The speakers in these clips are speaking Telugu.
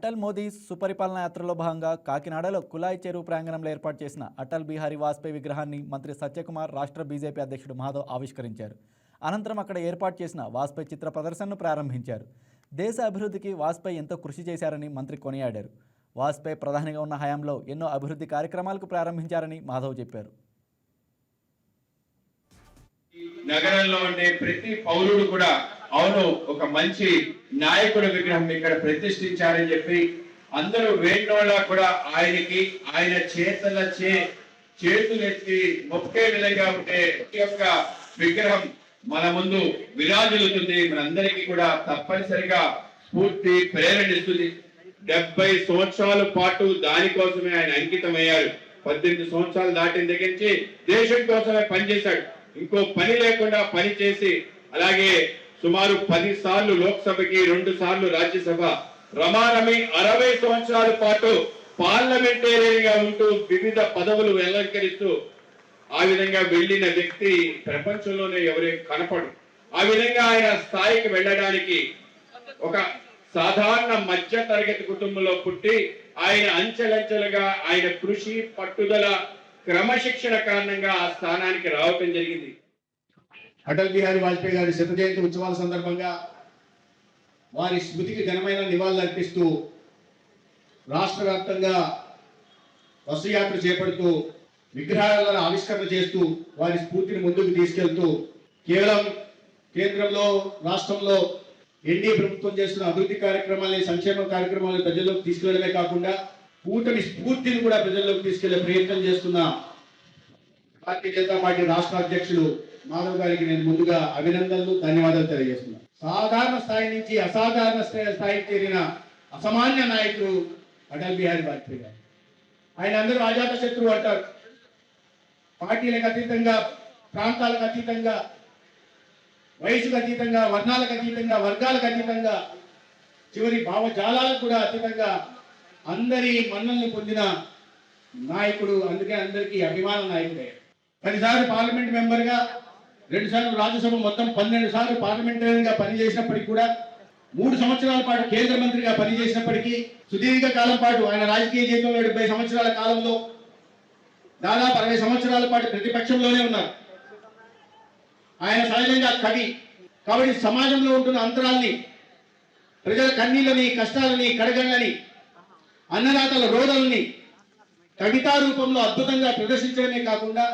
అటల్ మోదీ సుపరిపాలన యాత్రలో భాగంగా కాకినాడలో కులాయి చెరువు ప్రాంగణంలో ఏర్పాటు చేసిన అటల్ బిహారీ వాజ్పేయి విగ్రహాన్ని మంత్రి సత్యకుమార్ రాష్ట్ర బీజేపీ అధ్యక్షుడు మాధవ్ ఆవిష్కరించారు. అనంతరం అక్కడ ఏర్పాటు చేసిన వాజ్పేయి చిత్ర ప్రదర్శనను ప్రారంభించారు. దేశ అభివృద్ధికి వాజ్పేయి ఎంతో కృషి చేశారని మంత్రి కొనియాడారు. వాజ్పేయి ప్రధానిగా ఉన్న హయాంలో ఎన్నో అభివృద్ధి కార్యక్రమాలకు ప్రారంభించారని మాధవ్ చెప్పారు. నగరంలో ఉండే ప్రతి పౌరుడు కూడా అవును ఒక మంచి నాయకుడి విగ్రహం ఇక్కడ ప్రతిష్ఠించారని చెప్పి అందరూ వేణోళ్ళ కూడా ఆయన చేతులెత్తి మొక్కే విధంగా ఉంటే యొక్క విగ్రహం మన ముందు విరాజిల్లుతుంది. మనందరికీ కూడా తప్పనిసరిగా స్ఫూర్తి ప్రేరణిస్తుంది. 70 సంవత్సరాల పాటు దానికోసమే ఆయన అంకితమయ్యారు. 18 సంవత్సరాలు దాటిన దగ్గర నుంచి దేశం కోసమే పనిచేశాడు. ఇంకో పని లేకుండా పని చేసి అలాగే సుమారు 10 సార్లు లోక్సభకి 2 సార్లు రాజ్యసభ రమారమి 60 సంవత్సరాల పాటు పార్లమెంటేరియన్ గా ఉంటూ వివిధ పదవులు అలంకరిస్తూ ఆ విధంగా వెళ్ళిన వ్యక్తి ప్రపంచంలోనే ఎవరే కనపడు. ఆ విధంగా ఆయన స్థాయికి వెళ్ళడానికి ఒక సాధారణ మధ్య తరగతి కుటుంబంలో పుట్టి ఆయన అంచెలంచెలుగా ఆయన కృషి పట్టుదల క్రమశిక్షణ కారణంగా ఆ స్థానానికి రావటం జరిగింది. అటల్ బిహారీ వాజ్పేయి గారి శత జయంతి ఉత్సవాల సందర్భంగా వారి స్మృతికి ఘనమైన నివాళులు అర్పిస్తూ రాష్ట్ర వ్యాప్తంగా బస్సు యాత్ర చేపడుతూ విగ్రహాలను ఆవిష్కరణ చేస్తూ వారి స్ఫూర్తిని ముందుకు తీసుకెళ్తూ కేవలం కేంద్రంలో రాష్ట్రంలో ఎన్డీఏ ప్రభుత్వం చేస్తున్న అభివృద్ధి కార్యక్రమాలని సంక్షేమ కార్యక్రమాలను ప్రజల్లోకి తీసుకెళ్లడమే కాకుండా కూటమి స్ఫూర్తిని కూడా ప్రజల్లోకి తీసుకెళ్లే ప్రయత్నం చేస్తున్న భారతీయ జనతా పార్టీ రాష్ట్ర అధ్యక్షుడు మాధవ్ గారికి నేను ముందుగా అభినందనలు ధన్యవాదాలు తెలియజేస్తున్నాను. సాధారణ స్థాయి నుంచి అసాధారణ స్థాయికి చేరిన అసామాన్య నాయకుడు అటల్ బిహారీ వాజ్పేయి గారు. ఆయన అందరూ అజాత శత్రువు అంటారు. పార్టీలకు అతీతంగా, ప్రాంతాలకు అతీతంగా, వయసుకు అతీతంగా, వర్ణాలకు అతీతంగా, వర్గాలకు అతీతంగా, చివరి భావజాలాలకు కూడా అతీతంగా అందరి మన్నల్ని పొందిన నాయకుడు. అందుకే అందరికీ అభిమాన నాయకుడే. 10 సార్లు పార్లమెంట్ మెంబర్గా, 2 సార్లు రాజ్యసభ, మొత్తం 12 సార్లు పార్లమెంటరీగా పనిచేసినప్పటికీ కూడా 3 సంవత్సరాల పాటు కేంద్ర మంత్రిగా పనిచేసినప్పటికీ సుదీర్ఘ కాలం పాటు ఆయన రాజకీయ జీవితంలో 70 సంవత్సరాల కాలంలో దాదాపు 60 సంవత్సరాల పాటు ప్రతిపక్షంలోనే ఉన్నారు. ఆయన సహజంగా కవి కాబట్టి సమాజంలో ఉంటున్న అంతరాల్ని, ప్రజల కన్నీళ్ళని, కష్టాలని, కడగళ్ళని, అన్నదాతల రోదల్ని కవితా రూపంలో అద్భుతంగా ప్రదర్శించడమే కాకుండా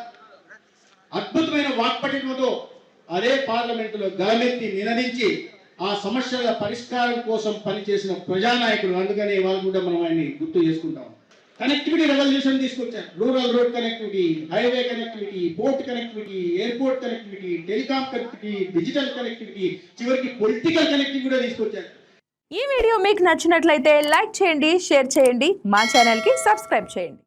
అద్భుతమైన వాక్పటిమతో అదే పార్లమెంటులో గలమెత్తి నినదించి ఆ సమస్యల పరిష్కారం కోసం పనిచేసిన ప్రజానాయకుడు. అందుకని వాళ్ళు కూడా మనం ఆయన్ని గుర్తు చేసుకుంటాం. కనెక్టివిటీ రెవల్యూషన్ తీసుకొచ్చారు. Rural road connectivity, highway connectivity, port connectivity, airport connectivity, telecom connectivity, digital connectivity, చివరికి పొలిటికల్ కనెక్టివిటీ కూడా తీసుకొచ్చారు. ఈ వీడియో మీకు నచ్చినట్లయితే లైక్ చేయండి, షేర్ చేయండి, మా ఛానల్కి సబ్స్క్రైబ్ చేయండి.